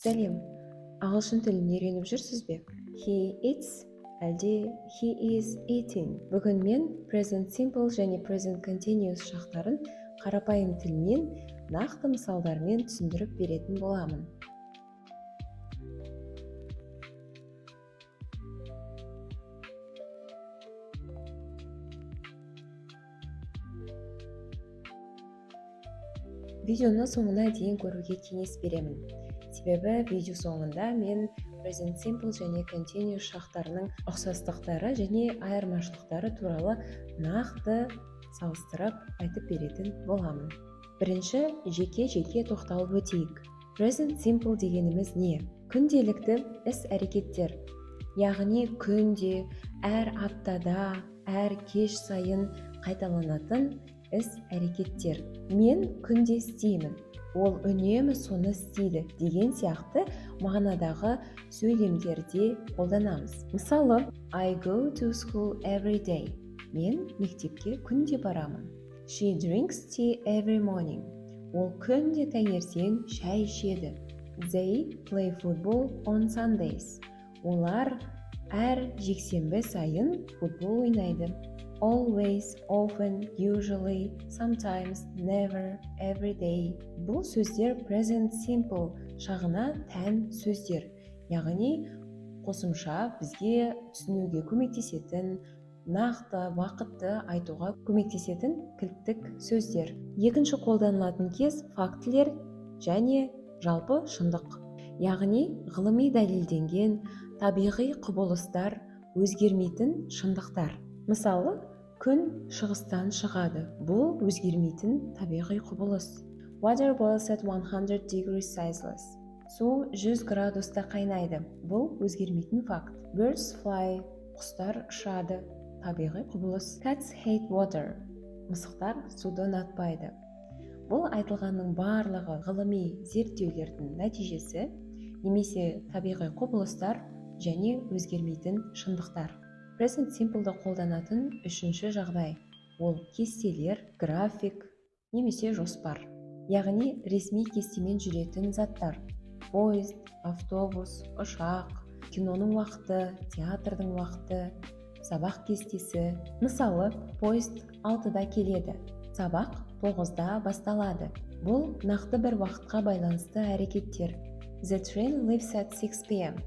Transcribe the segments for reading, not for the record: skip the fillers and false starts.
Сәлем, ағылшын тілін үйреніп жүрсіз бе? He eats әлде he is eating. Бүгін мен present simple және present continuous шақтарын қарапайым тілмен, нақты мысалдармен түсіндіріп беретін боламын. Видеоны соңына дейін көруге кеңес беремін. Себебі видео соңында мен present simple және continuous шақтарының ұқсастықтары және айырмашылықтары туралы нақты салыстырып айтып беретін боламын. Бірінші, жеке тоқталып өтейік. Present simple дегеніміз не? Күнделікті іс-әрекеттер. Яғни күнде, әр аптада, әр кеш сайын қайталанатын іс-әрекеттер. Мен күнде істеймін, ол үнемі соны істейді деген сияқты мағынадағы сөйлемдерде қолданамыз. Мысалы, I go to school every day. Мен мектепке күнде барамын. She drinks tea every morning. Ол күнде таңертең шай ішеді. They play football on Sundays. Олар әр жексенбі сайын футбол ойнайды. Always, often, usually, sometimes, never, every day. Бұл сөздер present simple шағына тән сөздер. Яғни қосымша бізге түсінуге көмектесетін, нақты уақытты айтуға көмектесетін кілттік сөздер. Екінші қолданылатын кез фактілер және жалпы шындық. Яғни ғылыми дәлелденген табиғи құбылыстар, өзгермейтін шындықтар. Мысалы, күн шығыстан шығады. Бұл өзгермейтін табиғи құбылыс. Water boils at 100 degrees Celsius. Су 100 градуста қайнайды. Бұл өзгермейтін факт. Birds fly. Құстар ұшады. Табиғи құбылыс. Cats hate water. Мысықтар суды ұнатпайды. Бұл айтылғанның барлығы ғылыми зерттеулердің нәтижесі, немесе табиғи құбылыстар және өзгермейтін шындықтар. Present simple'ды қолданатын үшінші жағдай. Ол кестелер, график, немесе жоспар. Яғни ресми кестемен жүретін заттар. Поезд, автобус, ұшақ, киноның уақыты, театрдың уақыты, сабақ кестесі. Мысалы, поезд 6-да келеді. Сабақ 9-да басталады. Бұл нақты бір уақытқа байланысты әрекеттер. The train leaves at 6 p.m.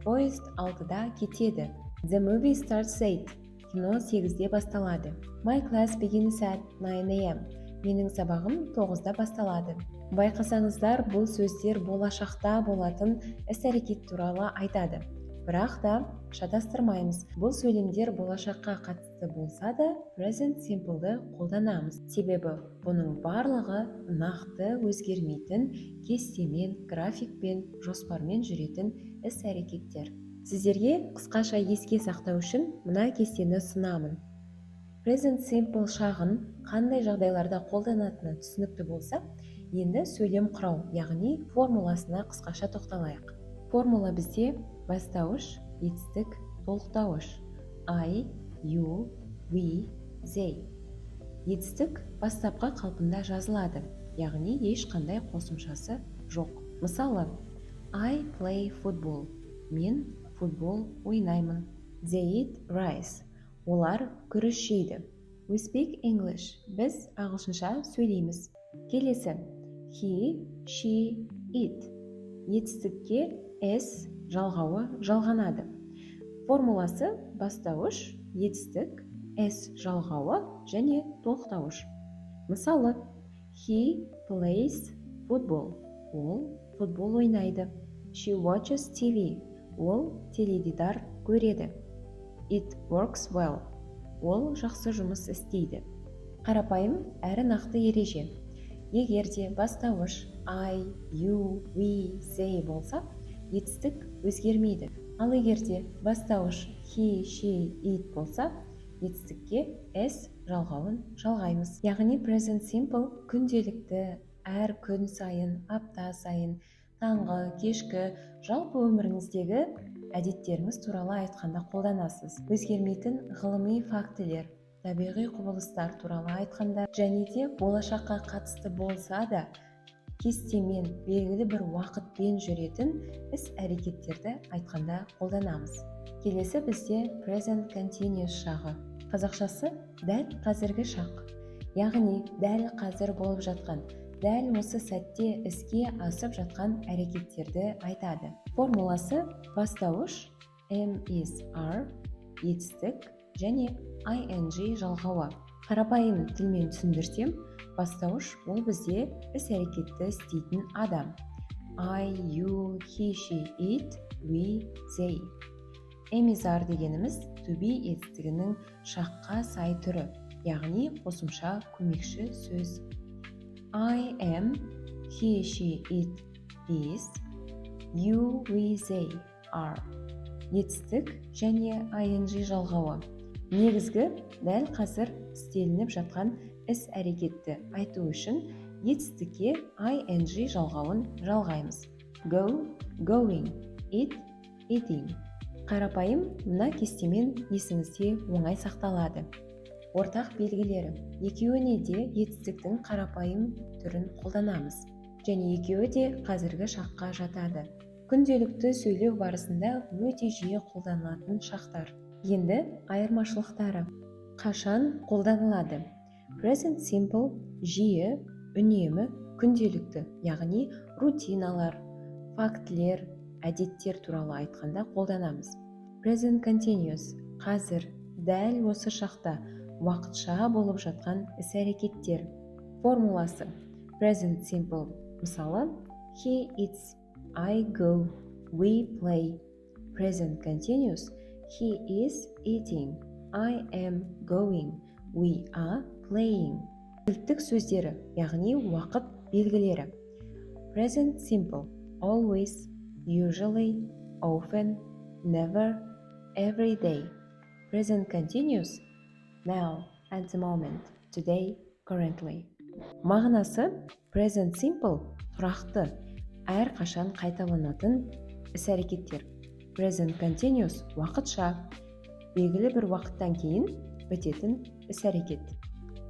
Поезд 6-да кетеді. The movie starts 8. Кино 8-де басталады. My class begins at 9 a.m. Менің сабағым 9-да басталады. Байқасаңыздар, бұл сөздер болашақта болатын іс-әрекет туралы айтады. Бірақ та шатастырмаймыз. Бұл сөйлемдер болашаққа қатысты болса да, present simple'ды қолданамыз. Себебі бұның барлығы нақты өзгермейтін кестемен, графикпен, жоспармен жүретін іс-әрекеттер. Сіздерге қысқаша еске сақтау үшін мына кестені ұсынамын. Present simple шағын қандай жағдайларда қолданатыны түсінікті болса, енді сөйлем құрау, яғни формуласына қысқаша тоқталайық. Формула бізде бастауыш, етістік, толықтауыш. I, you, we, they. Етістік бастапқы қалпында жазылады, яғни ешқандай қосымшасы жоқ. Мысалы, I play football. Мен футбол ойнаймын. They eat rice. Олар күріш жейді. We speak English. Біз ағылшынша сөйлейміз. Келесі. He, she, it. Етістікке s жалғауы жалғанады. Формуласы бастауыш, етістік, s жалғауы және толықтауыш. Мысалы, he plays football. Ол футбол ойнайды. She watches TV. Ол теледидар көреді. It works well. Ол жақсы жұмыс істейді. Қарапайым әрі нақты ереже. Егер де бастауыш I, you, we, they болса, етістік өзгермейді. Ал егер де бастауыш he, she, it болса, етістікке s жалғауын жалғаймыз. Яғни present simple күнделікті, әр күн сайын, апта сайын, таңғы, кешкі, жалпы өміріңіздегі әдеттеріңіз туралы айтқанда қолданасыз. Өзгермейтін ғылыми фактілер, табиғи құбылыстар туралы айтқанда және де болашаққа қатысты болса да кестемен, белгілі бір уақытпен жүретін іс-әрекеттерді айтқанда қолданамыз. Келесі бізде present continuous шағы. Қазақшасы дәл қазіргі шақ. Яғни дәл қазір болып жатқан, дәл осы сәтте іске асып жатқан әрекеттерді айтады. Формуласы бастауыш am is are, етістік және ing жалғауы. Қарапайым тілмен түсіндірсем, бастауыш ол бізде іс-әрекетті істейтін адам. I, you, he, she, it, we, they. Am is are дегеніміз to be етістігінің шаққа сай түрі, яғни қосымша көмекші сөз. I am, he, she, it, is, you, we, they, are. Етістік және ing жалғауы. Негізгі дәл қазір істелініп жатқан іс-әрекетті айту үшін етістікке ing жалғауын жалғаймыз. Go, going, eat, eating. Қарапайым мына кестемен есіңізде оңай сақталады. Ортақ белгілері. Екеуіне де етістіктің қарапайым түрін қолданамыз. Және екеуі де қазіргі шаққа жатады. Күнделікті сөйлеу барысында өте жиі қолданылатын шақтар. Енді айырмашылықтары. Қашан қолданылады? Present simple жиі, үнемі, күнделікті, яғни рутиналар, фактілер, әдеттер туралы айтқанда қолданамыз. Present continuous қазір, дәл осы шақта, уақытша болып жатқан іс-әрекеттер. Формуласы present simple. Мысалы, he eats, I go, we play. Present continuous. He is eating, I am going, we are playing. Кілттік сөздері, яғни уақыт белгілері. Present simple. Always, usually, often, never, every day. Present continuous. Now, at the moment, today, currently. Мағынасы present simple тұрақты, әрқашан қайталанатын іс-әрекеттер. Present continuous уақытша, белгілі бір уақыттан кейін бітетін іс-әрекет.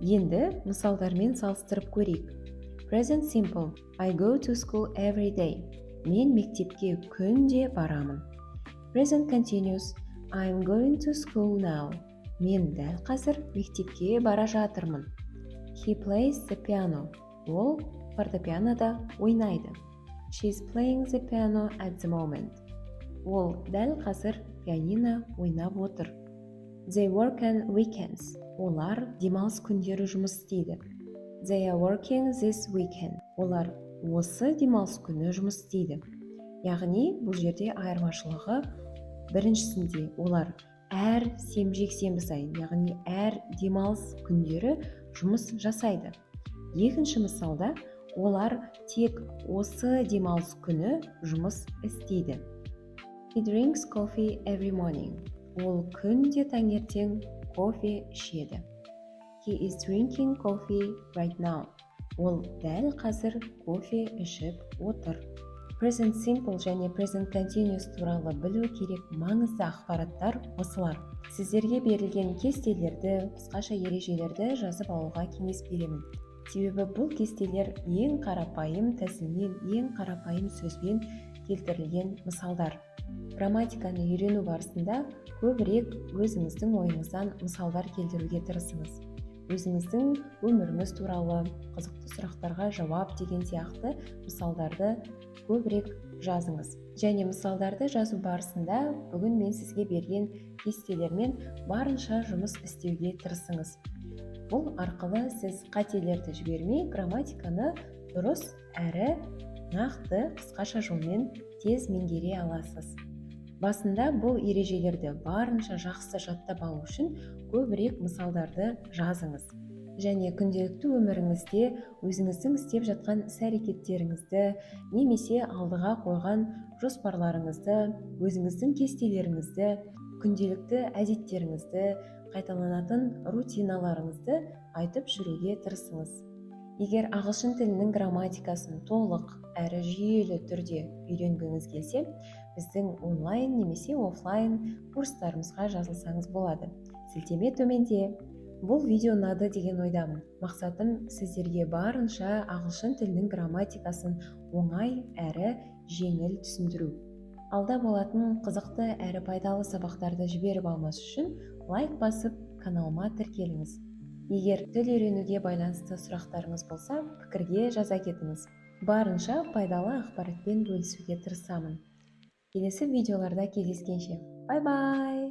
Енді мысалдармен салыстырып көрейік. Present simple. I go to school every day. Мен мектепке күнде барамын. Present continuous. I'm going to school now. Мен дәл қазір мектепке бара жатырмын. He plays the piano. Ол фортепианода ойнайды. She's playing the piano at the moment. Ол дәл қазір пианино ойнап отыр. They work on weekends. Олар демалыс күндері жұмыс істейді. They are working this weekend. Олар осы демалыс күні жұмыс істейді. Яғни бұл жерде айырмашылығы біріншісінде олар әр сенбі сайын, яғни әр демалыс күндері жұмыс жасайды. Екінші мысалда олар тек осы демалыс күні жұмыс істейді. He drinks coffee every morning. Ол күнде таңертең кофе ішеді. He is drinking coffee right now. Ол дәл қазір кофе ішіп отыр. Present simple және present continuous туралы білу керек маңызды ақпараттар осылар. Сіздерге берілген кестелерді, қысқаша ережелерді жазып алуға кеңес беремін. Себебі бұл кестелер ең қарапайым тәсілмен, ең қарапайым сөзбен келтірілген мысалдар. Грамматиканы үйрену барысында көбірек өзіңіздің ойыңыздан мысалдар келтіруге тырысыңыз. Өзіңіздің өміріңіз туралы, қызықты сұрақтарға жауап деген сияқты мысалдарды көбірек жазыңыз. Және мысалдарды жазу барысында бүгін мен сізге берген кестелермен барынша жұмыс істеуге тырысыңыз. Бұл арқылы сіз қателерді жібермей, грамматиканы дұрыс әрі нақты қысқаша жолмен тез меңгере аласыз. Басында бұл ережелерді барынша жақсы жаттап алу үшін көбірек мысалдарды жазыңыз. Және күнделікті өміріңізде өзіңіздің істеп жатқан іс-әрекеттеріңізді немесе алдыға қойған жоспарларыңызды, өзіңіздің кестелеріңізді, күнделікті әдеттеріңізді, қайталанатын рутиналарыңызды айтып жүруге тырысыңыз. Егер ағылшын тілінің грамматикасын толық әрі жүйелі түрде үйренгіңіз келсе, біздің онлайн немесе офлайн курстарымызға жазылсаңыз болады. Сілтеме төменде. Бұл видео ұнады деген ойдамын. Мақсатым сіздерге барынша ағылшын тілінің грамматикасын оңай әрі жеңіл түсіндіру. Алда болатын қызықты әрі пайдалы сабақтарды жіберіп алмас үшін лайк басып, каналыма тіркеліңіз. Егер тіл үйренуге байланысты сұрақтарыңыз болса, пікірге жаза кетіңіз. Барынша пайдалы ақпаратпен бөлісуге тырысамын. Келесі видеоларда кездескенше. Бай-бай!